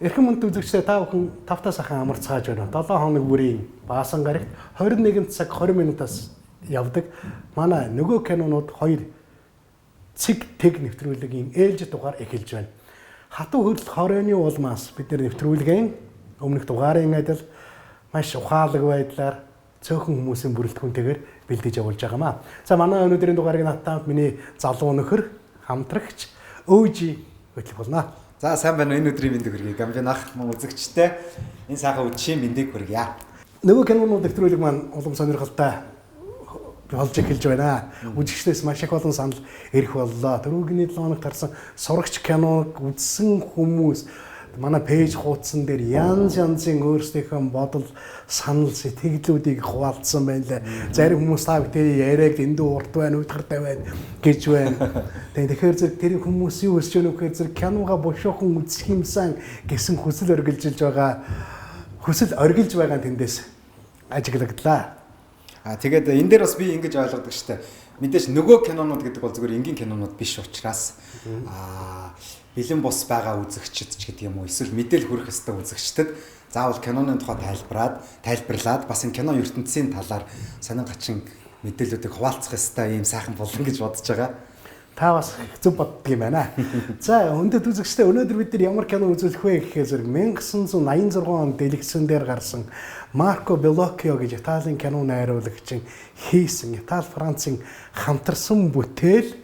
Эрхэм мөнд үзэгчдээ та бүхэн тавтаа сахан амарцгааж байна. 7 хоног бүрийн Баасан гарагт 21 цаг 20 минутаас явдаг. Манай нөгөө кинонууд 2 цэг тэг нэвтрүүлгийн ээлжид дугаар эхэлж байна. Хатуу хөрөлт хорооны улмаас бид нэвтрүүлгийн өмнөх дугаарын адил маш ухаалаг байдлаар цөөхөн хүмүүсийн бүрэлдэхүүнтэйгээр бэлдэж явуулж байгаамаа. За манай өнөөдрийн дугаарыг надад миний залуу нөхөр хамтрагч өөжи хөтлөх болно. За сайн байна уу, энэ өдрийн мэндийг хүргэе. Гамбин ах мөн үзэгчтэй энэ сайхан үдшийн мэндийг хүргье. Нөгөө кинонууд нэвтрүүлэг маань улам сонирхолтой болж эхэлж байна. Үзэгчдээс маш их олон санал ирэх боллоо. Түрүүний 7 хоногт гарсан сурагч киног үзсэн хүмүүс манай пэйж хуудсан дээр янзын өөрсдийнхөө бодол, санал, сэтгэлүүдийг хуваалцсан байна лээ. Зарим хүмүүс та бүхэн яриаг дэндүү урт байна, уйтгартай байна гэж байна. Тэгэхээр зэрэг тэр хүмүүс юу хэлж байгаа нөхөр зэрэг кинога бушуухан үзэх юмсан гэсэн хүсэл оргилж байгаа тэндээс ажиглагдлаа. Тэгээд энэ дээр бас би ингэж ойлгодог штэ. Мэдээж нөгөө кинонууд гэдэг бол зөвхөн энгийн кинонууд биш учраас бэлэн бус байгаа үзэгчд ч гэдэг юм уу, эсвэл мэдээлэл хүрэх ёстой үзэгчдэд заавал киноны тухай тайлбарлаад бас энэ кино ертөнцийн талаар сонин гачин мэдээллүүдийг хуваалцах ёстой ийм сайхан болон гэж бодож байгаа. Та бас зөв боддог юм байна. За өндөд үзэгчдээ өнөөдөр бид нар ямар кино үзүүлэх вэ гэхээр зэрэг 1986 онд дэлгэцэн дээр гарсан Марко Беллоккио гэж Италийн кино найруулагчин хийсэн Итали Францын хамтарсан бүтээл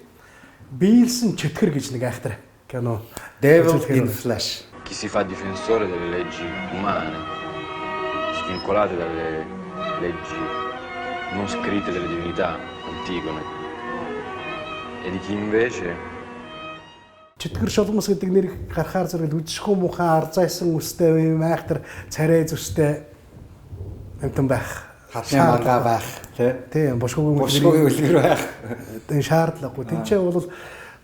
биелсэн чөтгөр гэж нэг айхтар кино. Devil in Flesh. Chi si fa difensore delle leggi umane, svincolate dalle leggi non scritte delle divinità antigone, e di chi invece Чөтгөр шолмос гэдэг нэр гарахаар зэрэг үжихгүй мухан арзайсан үстэй юм айхтар царай зүстэй амтан байх. Хатны манга байх тийм бушгуугийн үлгэр байх. Энэ шаардлагагүй. Тинчээ бол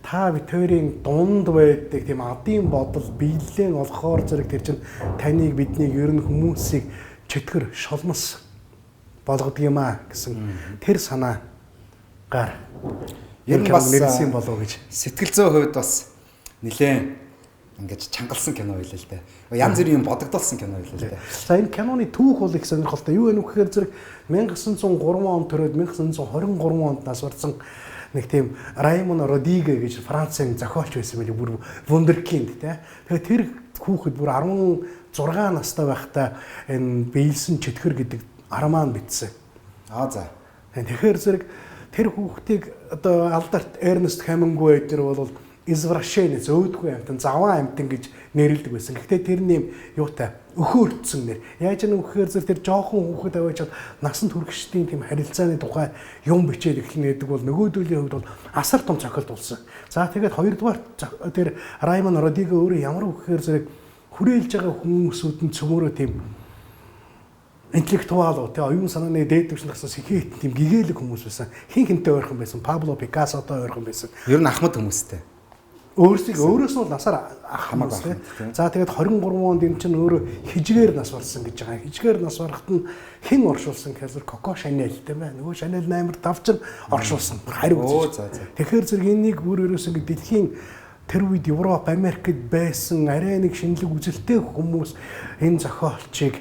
та битүүрийн дунд байдаг тийм адын бодол биелэн олохоор зэрэг тэр чинь таныг биднийг ер нь хүмүүсийг чөтгөр шолмос болгодог юм а гэсэн тэр санаагаар ер нь бас нэрсэн болов гэж сэтгэл зүйн хувьд бас нэлээд ингэж чангалсан кино байлаа л дээ. Янз бүрийн юм бодогдолсон кино байлаа л дээ. За энэ киноны түүх бол их сонирхолтой. Юу вэ нөхөр зэрэг 1903 онд төрөөд 1923 онд нас барсан нэг тийм Раймон Родиго гэж Францын зохиолч байсан байли бүр вундеркинд тий. Тэгэхээр тэр хүүхэд бүр 16 настай байхдаа энэ биелсэн чөтгөр гэдэг армаан битсэн. За. Тэгэхээр зэрэг тэр хүүхдийг одоо алдарт Эрнест Хемингуэй тэр бол извращенец өөдгүй амтан заван амтан гэж нэрлэдэг байсан. Гэхдээ тэр нэм юутай өхөөрцсөн нэр. Яаж нэг өгөхээр зэрэг тэр жоохон хүүхэд аваачаад насанд хүрэгчдийн тийм харилцааны тухай юм бичээд эхлэнэ гэдэг бол нөгөөдөөлийн хувьд бол асар том цохилт болсон. За тэгээд хоёрдугаар тэр Раймон Родиго өөрөө ямар өгөхээр зэрэг хүрээлж байгаа хүмүүсүүд нь цөмөрөө тийм интеллектуал уу оюун санааны дээд түвшинд гарсан сэхээт тийм гэгээлэг хүмүүс байсан. Хинхэнтэй ойрхон байсан. Пабло Пикассотой ойрхон байсан. Ер нь ахмад хүмүүстэй. Өөрөөс нь насаар ах хамаагүй. За тэгээд 23 онд энэ чинь өөрөө хижгээр нас барсан гэж байгаа. Хижгээр нас барахад нь хэн оршуулсан гэхээр Коко Шанель тийм ээ. Нөгөө Шанель 8-р давчин оршуулсан. Хариу үзэж. Тэгэхээр зэрэг энийг бүр ерөөсөө дэлхийн тэр үед Европ, Америкт байсан арай нэг шинэлэг үзэлтэй хүмүүс энэ зохиолчийг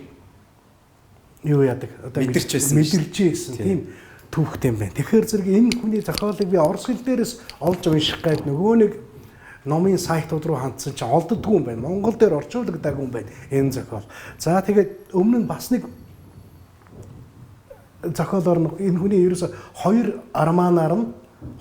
юу яадаг одоо мэдэрчээсэн тийм түүхтэй юм байна. Тэгэхээр зэрэг энэ хүний зохиолыг би орос хэл дээрээс олж унших гээд нөгөө нэг номын сайтууд руу хандсан чинь олддгүй юм байна. Монгол дээр орчуулагдаагүй юм байна энэ зохиол. За тэгээд өмнө нь бас нэг зохиолоор энэ хүний ерөөсө 2 армаанаар нь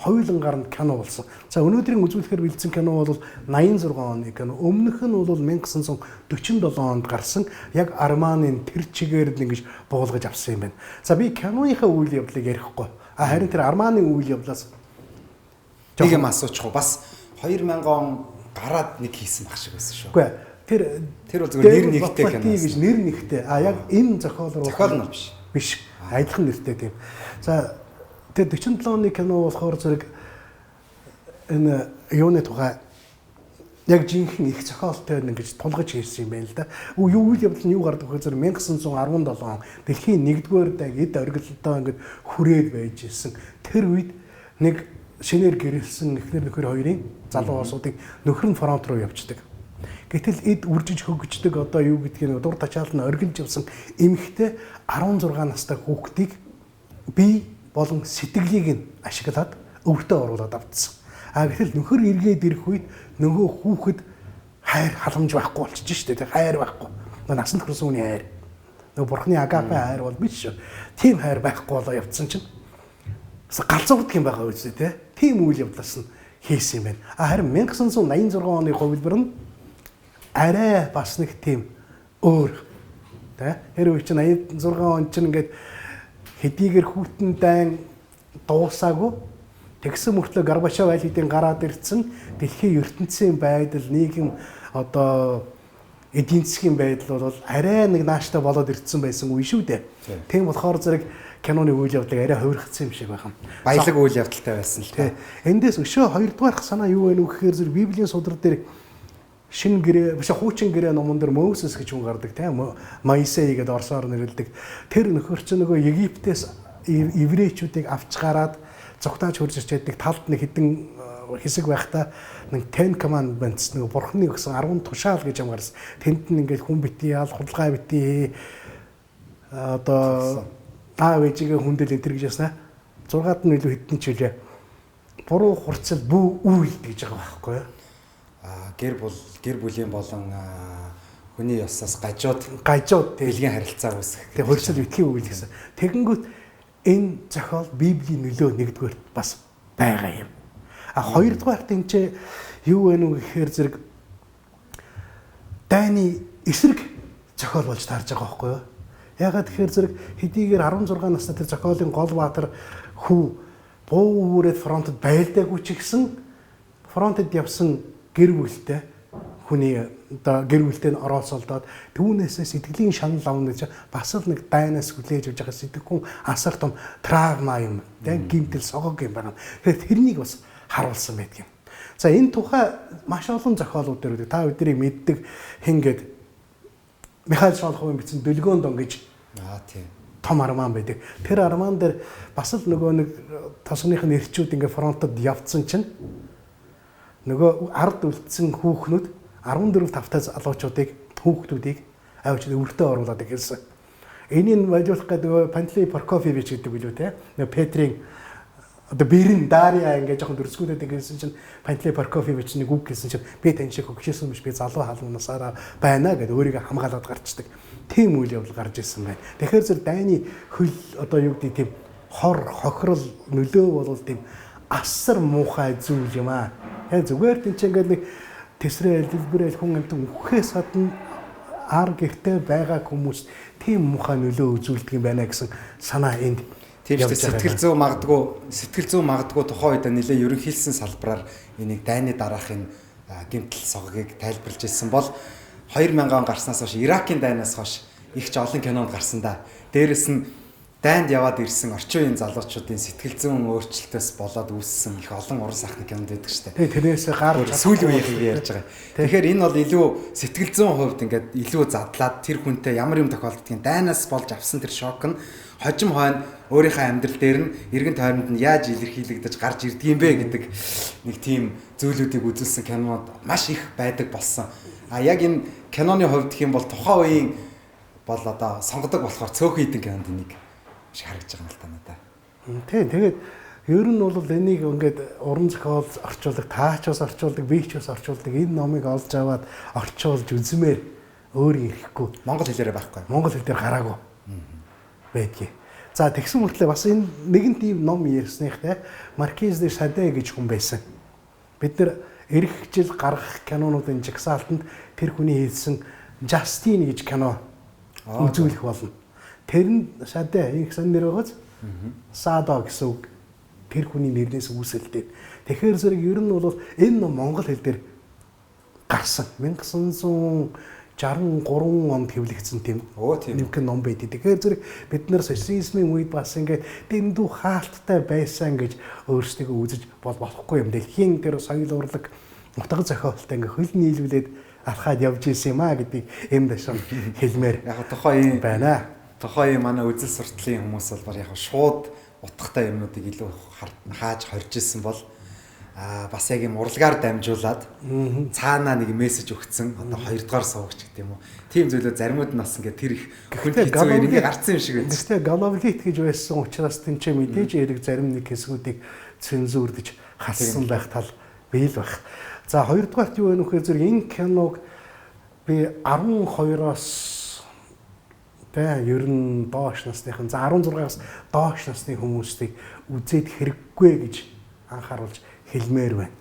хоёулангаар нь кино болсон. За өнөөдрийн үзүүлэхээр бэлдсэн кино бол 86 оны кино. Өмнөх нь бол 1947 онд гарсан яг армааны тэр чигээр нэгж буулгаж авсан юм байна. За би киноныхаа үйл явдлыг ярихгүй. Харин тэр армааны үйл явдлаас нэг юм асуучих уу? Бас 2000 он гараад нэг хийсэн баг шиг байсан шүү. Үгүй тэр бол зөвхөн нэр нэгтэй кино гэж нэр нэгтэй. Яг энэ зохиолоор зохиол нь биш. Биш. Адилхан нэртэй тийм. За тэр 47 оны кино болохоор зэрэг энэ юуны тухай яг жинхэнэ их зохиолтой ингэж тулгаж хийсэн юм байна л да. Юу үйл явдал нь юу гардаг вэ зэрэг 1917 он дэлхийн 1-р даг эд оргилдоо ингэж хүрээд байж ирсэн. Тэр үед нэг шинээр гэрэлсэн эхнэр нөхөр хоёрын залуу улсуудын нөхөр нь фронт руу явждаг. Гэтэл эд үржиж хөгждөг одоо юу гэдгийг дур тачаал нь оргилж явсан эмэгтэй 16 настай хүүхдийг бие болон сэтгэлийг нь ашиглаад өвдөө оруулаад авцсан. Гэтэл нөхөр эргээд ирэх үед нөгөө хүүхэд хайр халамж байхгүй болчих штэ. Тэг хайр байхгүй. Насанд хүрсэн хүний хайр. Нөгөө бурхны агапе хайр бол биш шүү. Тийм хайр байхгүй болоо явцсан чинь галзуурдаг юм байгаа үстэй те. Тийм үйл явдлаас нь хийсэн юм байна. Харин 1986 оны хувилбар нь арай бас нэг тийм өөр те. Хэрвээ чинь 86 он чинь ингээд хэдийгээр хүүтэн дайн дуусаагүй тэгсэн мөртлөө Горбачев аль хэдийн гараад ирсэн дэлхийн ертөнцийн байдал нийгэм одоо эдийн засгийн байдал бол арай нэг нааштай болоод ирсэн байсан үе шүү дээ. Тийм болохоор зэрэг киноны үйл явдлыг арай хувиргацсан юм шиг байна. Баялаг үйл явдалтай байсан л та. Эндээс өшөө хоёрдугаарх санаа юу вэ гэхээр зэрэг Библийн судар дээр шинэ гэрээ биш хуучин гэрээ номон дээр Мoses гэж хүн гардаг тийм Моисей гэдэг орсоор нэрлэдэг. Тэр нөхөр чинь нөгөө Египтээс еврейчүүдийг авч гараад зогтааж хурж ирчээдэг талд нэг хідэн хэсэг байхдаа нэг 10 commandments нэг бурхны өгсөн 10 тушаал гэж юм гарсан. Тэнд нь ингээд хүн битгий яал худалдаа битгий одоо аав ээжигээ хүндэл энэ гэж яснаа 6-ад нь илүү хэдэн ч үлээ буруу хурцал бүү үйл гэж байгаа байхгүй юу? Гэр бүлийн болон хүний ёсоос гажууд дэлхийн харилцаа үүсгэх. Тэгээ хурцал битгий үйл гэсэн. Тэгэнгүүт энэ зохиол Библийн нөлөө нэгдүгээр бас байгаа юм. Хоёрдугаар тэнцээ юу вэ нү гэхээр зэрэг дайны эсрэг зохиол болж таарж байгаа байхгүй юу? Ягаад тэгэхээр зэрэг хэдийгээр 16 настай тэр зохиолын гол баатар хүү буу үрээд фронтод байлдаагүй ч гэсэн фронтод явсан гэр бүлтэй хүний одоо гэр бүлтэй нь оролцолдоод түүнээсээ сэтгэлийн шанал авна гэж бас л нэг дайнаас хүлээж авч байгаа сэтгэхүн асар том травма юм. Тэг гимтэл согог юм байна. Тэгэхээр тэрнийг бас харуулсан байдаг юм. За энэ тухай маш олон зохиолууд дээр та бидний мэддэг хингээд Михаил Шолоховын бичсэн Дөлгөөн дон гэж тийм том арман байдаг. Тэр арман дээр бас л нөгөө нэг тосгоных нь эрчүүд ингээ фронтод явцсан чинь нөгөө ард үлдсэн хүүхнүүд 14-5 залуучуудыг хүүхдүүдийг авчид өртөө оруулаад ирсэн. Энийг байлуулах гэдэг Пантелей Прокофьевич гэдэг билүү те. Нөгөө Петрийн одоо Бэрэн Дарья ингээ жоохон дөрсгүүдэд гэсэн чинь Пантелей Прокофьевич нэг үг гэсэн чинь би тань шиг хөгшөөсөн биш би залуу халуунасаараа байна гэдээ өөрийгөө хамгаалаад гарчдаг. Тийм үйл явдал гарч ирсэн байна. Тэгэхээр зэрэг дайны хөл одоо юу гэдэг тийм хор хохирол нөлөө бол тийм асар муухай зүйл юм аа. Зүгээр тийм ч ингээд нэг тэсрэл дэлбэрэл хүн амтан үхээс гадна ар гэртээ байгаа хүмүүс тийм муухай нөлөө үзүүлдэг юм байна гэсэн санаа энд. Тийм ч сэтгэл зүй магадгүй тухайн үед нэлээ ерөнхийлсэн салбараар энийг дайны дараахын гэмтэл соггийг тайлбарлаж ирсэн бол 2000 он гарснаас хойш Иракийн дайнаас хойш их ч олон кинонд гарсан да. Дээрэс нь дайнд яваад ирсэн орчин үеийн залуучуудын сэтгэл зүйн өөрчлөлтөөс болоод үүссэн их олон уран сахны кинонд байдаг шүү дээ. Тэрнээс гарч сүүлийн үеийг ярьж байгаа. Тэгэхээр энэ бол илүү сэтгэл зүйн хувьд ингээд илүү задлаад тэр хүнтэй ямар юм тохиолддгийг дайнаас болж авсан тэр шок нь хожим хойно өөрийнхөө амьдрал дээр нь эргэн тойронд нь яаж илэрхийлэгдэж гарч ирдэг юм бэ гэдэг нэг тийм зүйлүүдийг үзүүлсэн кинонууд маш их байдаг болсон. Яг энэ киноны хувьд гэх юм бол тухайн үеийн бол одоо сонгодог болохоор цөөхөн хідэн кинонд нэг шиг харагдаж байгаа юм л та надаа. Тийм тэгээд ер нь бол энийг ингээд уран зохиол орчуулдаг, таач бас орчуулдаг, би ч бас орчуулдаг энэ номыг олж аваад орчуулж үзмээр өөр ирэхгүй. Монгол хэлээр байхгүй. Монгол хэл дээр гараагүй. Байдгийг. За тэгсэн мөртлөө бас энэ нэгэн тийм ном ярьсныхтай Маркиз де Саде гэж хүн байсан. Бид нэр эх жил гаргах кинонуудын жагсаалтанд тэр хүний хийсэн Justine гэж кино үзүүлэх болно. Тэр нь Саде их сан нэр байгаач. Садо гэсэн үг тэр хүний нэрнээс үүсэлтэй. Тэгэхээр зэрэг ер нь бол энэ ном монгол хэл дээр гарсан. 1963 онд хэвлэгдсэн тийм нэг ном байдаг. Тэгэхээр зэрэг бид нэр социализмын үед бас ингээд дэндүү хаалттай байсан гэж өөрсдөө үзэж болохгүй юм. Дэлхийн тэр соёл урлаг утга зохиолтой ингээд хөл нийлүүлээд алхаад явж исэн юм а гэдгийг эм дашин хэлмээр яг тухайн байна. Тухайн манай үзэл сурталын хүмүүс бол яг шууд утгатай юмнуудыг илүү хааж хорж исэн бол бас яг юм урлагаар дамжуулаад цаанаа нэг мессеж өгцөн одоо хоёрдугаар суугч гэдэг юм уу. Тийм зүйлүүд заримуд нь бас ингээд тэр их хүн хэцүү ингээд гарцсан юм шиг байна. Гэхдээ Галавлит гэж байсан учраас тэнцээ мэдээж яриг зарим нэг хэсгүүдийг цензурдж хассан байх тал биел байх. За хоёрдугаарт юу вэ нөхөр зэрэг энэ киног би 12-оос ер нь доош насныхан за 16-аас доош насны хүмүүсийг үзээд хэрэггүй гэж анхааруулж хэлмээр байна.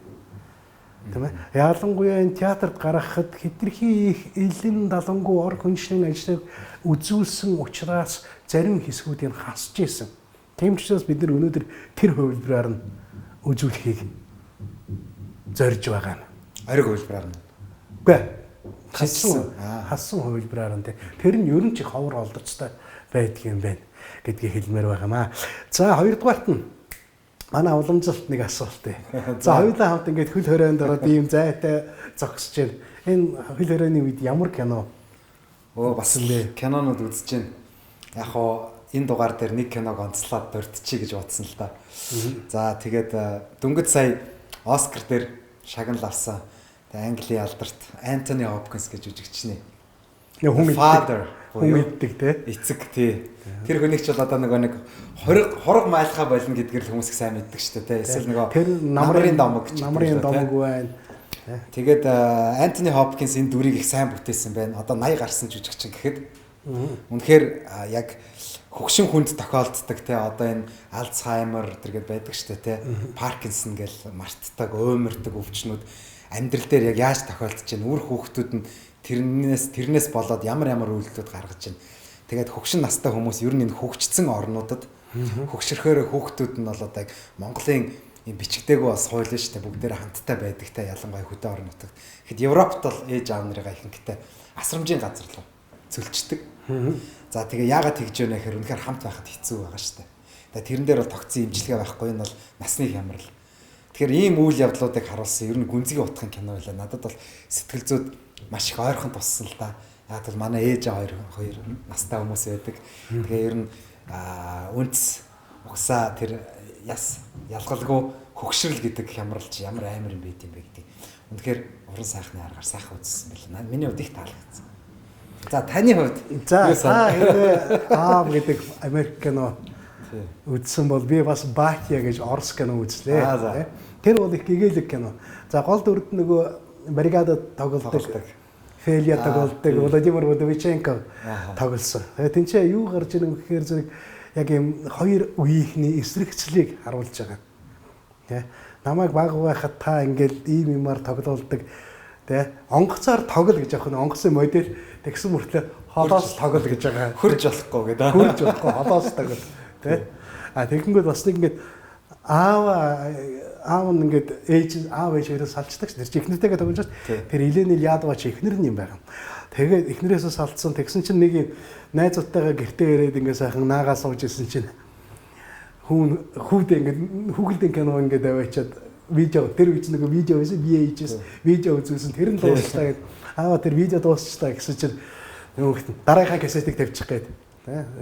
Тийм ээ. Ялангуяа энэ театрт гаргахад хэтэрхий их элен далангуу ор хүншлийн ажлыг үзүүлсэн учраас зарим хэсгүүдийг хасж ийсэн. Тийм ч учраас бид нар өнөөдөр тэр хувилбараар нь үзүүлэхийг зорж байгаа юм. Ориг хувилбараар нь. Үгүй. Хассан хувилбараар нь тэр нь ер нь ч ховор олдорцтой байдгийн байна гэдгийг хэлмээр байгаамаа. За хоёрдугаарт нь манай уламжлалт нэг асуулт ээ. За хоёулаа хамт ингээд хөл хорионд ороод ийм зайтай зогсож байна. Энэ хөл хорионы үед ямар кино? Бас л кинонууд үзэж байна. Яг хоо энэ дугаар дээр нэг киног онцлоод дурдчихъя гэж бодсон л да. За тэгээд дөнгөж сая Оскар дээр шагнал авсан. Английн алдарт Антони Хопкинс гэж жүжигчний. Хүн мэддэг те. Эцэг тий. Тэр хүнийг ч бол одоо нэг хорог майлхаа болно гэдгээр л хүмүүс их сайн мэддэг шүү дээ. Эсвэл тэр намрын домог байна. Тэгээд Антони Хопкинс энэ дүрийг их сайн бүтээсэн байна. Одоо 80 гарсан жүжигчин гэхэд үнэхээр яг хөгшин хүнд тохиолддог те одоо энэ Альцхаймер тэргээд байдаг шүү дээ те. Паркинсон гэл мартдаг, уймардаг өвчнүүд амьдрал дээр яг яаж тохиолдож байна? Үр хүүхдүүд нь тэрнээс болоод ямар үйлдэлүүд гаргаж байна. Тэгээд хөгшин настай хүмүүс ер нь энэ хөгжсөн орнуудад хөгшөрхөөр хүүхдүүд нь болоод яг Монголын юм бичигдээгүй бас хууль нь шүү дээ. Бүгдээр хамтдаа байдагтай ялангуяа хөдөө орон нутагт. Тэгэхэд Европт бол ээж аав нарыгаа ихэнхдээ асрамжийн газар руу цөлчдөг. За тэгээ яагаад тэгж байна гэхээр үнэхээр хамт байхад хэцүү байгаа шүү дээ. Тэгээд тэрэн дээр бол тогтсон имчилгээ байхгүй энэ бол насны хямрал. Тэгэхээр ийм үйл явдлуудыг харуулсан ер нь гүнзгий утгын кино байлаа. Надад бол сэтгэл зүйд маш их ойрхон туссан л да. Яг бол манай ээж хоёр настай хүмүүс байдаг. Тэгээ ер нь үндэс угсаа тэр яс ялгалгүй хөгшрөл гэдэг хямралч ямар амар юм байд юм бэ гэдэг. Үнэхээр уран сайхны аргаар сайхан үзсэн байлаа. Миний хувьд их таалагдсан. За таны хувьд за аав гэдэг Америк кино үзсэн бол би бас Батя гэж Орос кино үзлээ. Тэр бол их гэгээлэг кино. За гол дүрд нөгөө бригадад тоглолдог. Фелия тоглолдог. Владимир Владимирченко тоглосон. Тэгээд тэнцээ юу гарч ирэх вэ гэхээр зэрэг яг юм хоёр үеийнхний эсрэгцлийг харуулж байгаа. Тэ. Намайг баг байхад та ингээл ийм юмар тоглолдог. Тэ. Онгоцоор тоглол гэж явах нь онгоцын модель тэгсэн мөртлөө холоос тоглол гэж байгаа. Хөрж болохгүй гэдэг. Хөрж болохгүй холоос тоглол. Тэ. Тэгэнгүүт бас нэг ингээд аав нь ингээд аав ээжээрээ салцдаг ш. Тэр чи эхнэртэйгээ тоглож ш. Тэр Иленил Ядва чи эхнэр нь юм байгаа. Тэгээд эхнэрээсээ салцсан. Тэгсэн чинь нэг юм найзуудтайгаа гэртээ ирээд ингээд сайхан наагаа сууж исэн чинь хүүдээ ингээд хүүхэлдэйн кино ингээд аваачаад видео тэр үеч нэг видео байсан VHS видео үзүүлсэн. Тэр нь дуусчлаа гэд аава тэр видео дуусчлаа гэсэн чинь нөгөө дараагийн кассетыг тавьчих гээд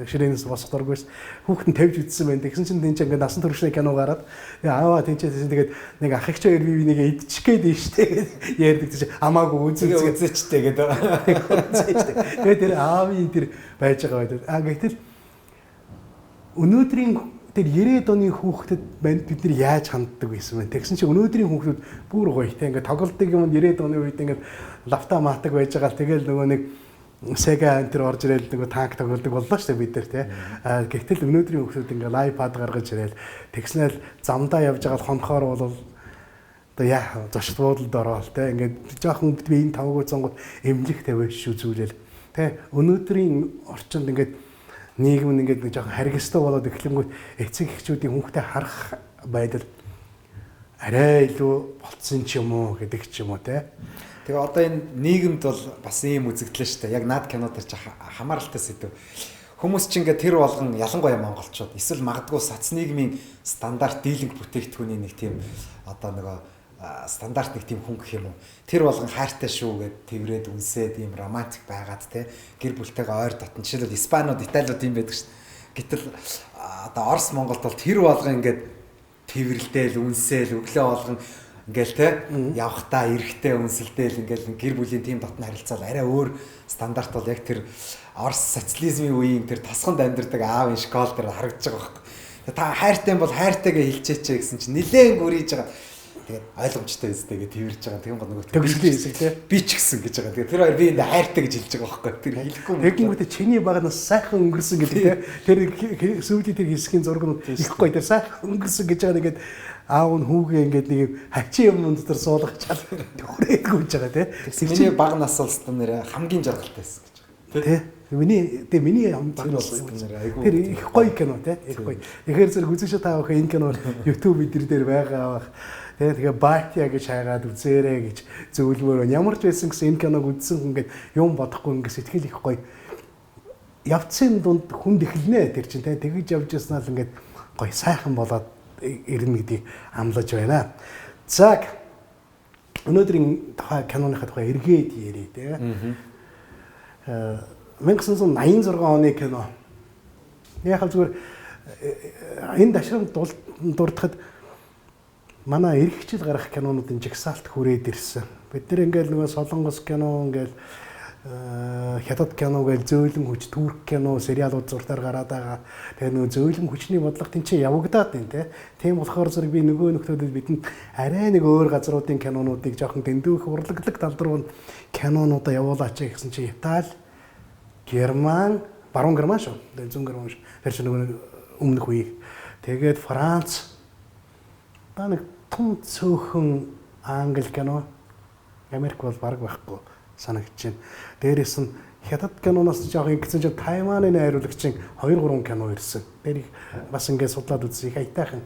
ширээнээс босох дургүйс хүүхэд нь тавьж үтсэн байна. Тэгсэн чинь тэнцээ ингээд насан туршны кино гараад аваа тэнцээ тэгээд нэг ах их чээр би нэг идчих гээд нь штэ ярьдаг чинь амаагүй үзээчтэй гэдэг. Тэгээд тэр аавын тэр байж байгаа байдаг. Гэтэл өнөөдрийн тэр 90-ад оны хүүхдэд бид нар яаж ханддаг байсан бэ? Тэгсэн чинь өнөөдрийн хүүхдүүд бүр гоё те ингээд тоглолтын юм 90-ад оны үед ингээд лавта маатаг байж байгаа л тэгэл нөгөө нэг Sega энэ төр орж ирэл нэг танк тоглодог боллоо шүү дээ бид нар тий. Гэтэл өнөөдрийн хүүхдүүд ингээ iPad гаргаж ирэл тэгснээр замдаа явж байгаа хонхоор бол одоо яа зочд буудалд ороод тий ингээ жоохон би энэ тавгуу цонгод эмнэлэг тавиаш үзүүлэл тий. Өнөөдрийн орчинд ингээ нийгэм нь ингээ жоохон харгистай болоод эхлэнгүүт эцэг эхчүүдийн хүүхдээ харах байдал арай илүү болцсон ч юм уу гэдэг ч юм уу тий. Тэгээ одоо энэ нийгэмд бол бас ийм үзэгдлээ шүү дээ. Яг наад кино дээр ч хамааралтай сэдв. Хүмүүс ч ингээд тэр болгон ялангуяа монголчууд эсвэл магадгүй сац нийгмийн стандарт дийлэнх бүтээгдэхүүний нэг тийм одоо нөгөө стандарт нэг тийм хүн гэх юм уу. Тэр болгон хайртай шүү гэд тэрврээд үнсээд ийм романтик байгаад те гэр бүлтэйгээ ойр дотн жишээлбэл Испаниуд, Италиуд ийм байдаг шүү дээ. Гэтэл одоо Орос Монголд бол тэр болгон ингээд тэрвэрлдээл, үнсээл, өглөө болгон ингээл те явхтаа эрэхтэй үнсэлдээл ингээл гэр бүлийн тим дотны харилцаа арай өөр стандарт бол яг тэр Орос социализмын үеийн тэр тосгонд амьдардаг аавын школ дээр харагдаж байгаа байхгүй. Та хайртай юм бол хайртайгаа хэлчээч гэсэн чинь нилээн гүрийж байгаа. Тэгээд ойлгомжтой үстэй гэж тэрж байгаа. Тэгэн гоо нөгөө төгслийн хэсэг тий. Би ч гэсэн гэж байгаа. Тэгээд тэр хоёр би энэ хайртай гэж хэлж байгаа байхгүй. Тэр хэлэхгүй. Тэгэнгүүтээ чиний багнаас сайхан өнгөрсөн гэдэг тий. Тэр сүүлийн тэр хэсгийн зургууд их гоё тэр сайхан өнгөрсөн гэж байгаа. Тэгээд аав нь хүүгээ ингээд нэг хавчин юм дотор суулгачаад төгрөөгүй гэж байгаа тий. Миний баг нас бол нэр хамгийн жаргалтай байсан гэж байгаа. Тий. Миний баг нас тэр их гоё кино тий. Их гоё. Тэгэхээр зэрэг үзэгч та бүхэн энэ кино YouTube эдэр дээр байгаа бах. Тэгээ Баатя гэж хайгаад үзээрэй гэж зөвлөмөр. Ямар ч байсан гэсэн энэ киног үзсэн ингээд юм бодохгүй ингээд сэтгэл их гоё. Явцын дунд хүнд эхэлнэ тэр чинь тэгэж явж яснаа л ингээд гоё сайхан болоод ирнэ гэдгийг амлаж байна. За өнөөдрийн тухай киноныхаа тухай эргээд ярий тэгээ. 1986 оны кино. Яг л зүгээр энэ дашрамд дурдахад манай эргэжил гарах кинонуудын жигсаалт хүрээд ирсэн. Бид нэр ингээл нөгөө солонгос кино ингээл хятад кино гээл зөөлөн хүч турк кино сериалууд зуртаар гараад байгаа. Тэгээ нөгөө зөөлөн хүчний бодлого тэнцээ явагдаад байна те. Тийм болохоор зэрэг би нөгөө нөхдөдөд бидэнд арай нэг өөр газруудын кинонуудыг жоохон дэндүүх урлаглаг тал руу кинонуудаа явуулаач гэсэн чи Итали, Герман, баруун Герман шүү. Тэгээ зүүн Герман шүү. Тэр чинь нөгөө өмнөх үеийг. Тэгээд Франц та нэг том цөөхөн англи кино Америк бол баг байхгүй санагдаж байна. Дээрээс нь хятад киноноос жоох ингэсэн чинь Тайваны найруулагчийн 2-3 кино ирсэн. Тэр их бас ингээд судлаад үзсэн их аятайхан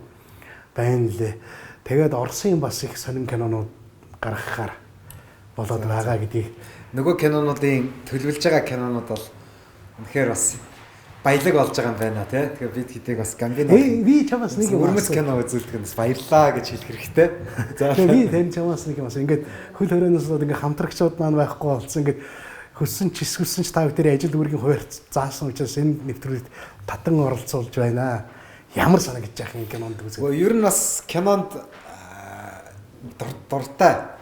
байна лээ. Тэгээд Оросын бас их сонин кинонууд гаргахаар болоод байгаа гэдгийг. Нөгөө кинонуудын төлөвлөж байгаа кинонууд бол үнэхээр бас баялаг болж байгаа юм байна тий. Тэгэхээр бид хэдийг бас Гамбино би чамаас нэг юм өрмөц кино үзүүлдэг нь баярлаа гэж хэлэх хэрэгтэй. За би тань чамаас нэг юм бас ингээд хөл хорионоос ингээд хамтрагчууд маань байхгүй болсон ингээд хөссөн ч эсвэлсэн ч та бүхэн ажил үүргийн хуваарь заасан учраас энэ нэвтрүүлэгт татан оролцуулж байна. Ямар санагдаж яах юм кинонд үзэх. Ер нь бас кинонд дуртай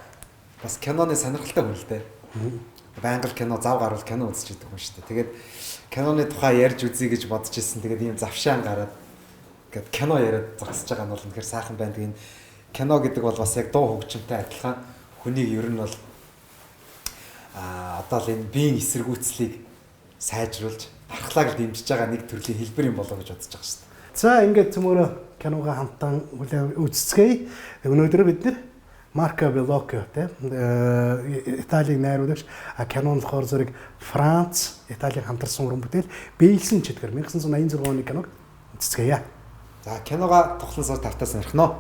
бас киноны сонирхолтой хүн л дээ. Байнгал кино зав гарвал кино үзэж байдаг хүн шүү дээ. Тэгээд киноны тухай ярьж үзье гэж бодож ирсэн. Тэгээд ийм завшаан гараад ингээд кино яриад зогсож байгаа нь бол үнэхээр сайхан байна. Тэгээд кино гэдэг бол бас яг дуу хөгжимтэй адилхан хүнийг ер нь бол одоо л энэ биеийн эсэргүүцлийг сайжруулж дархлааг дэмжиж байгаа нэг төрлийн хэлбэр юм болоо гэж бодож байгаа шүү дээ. За ингээд цөмөрө киногоо хамтан үзцгээе. Өнөөдөр бид нэр Марко Беллоко те Италийн найруулагч кинон болохоор зэрэг Франц, Италийн хамтарсан уран бүтээл биелсэн читгэр 1986 оны киног үзцгээе. За киногоо тухлан сар тавтаа сонирхноо.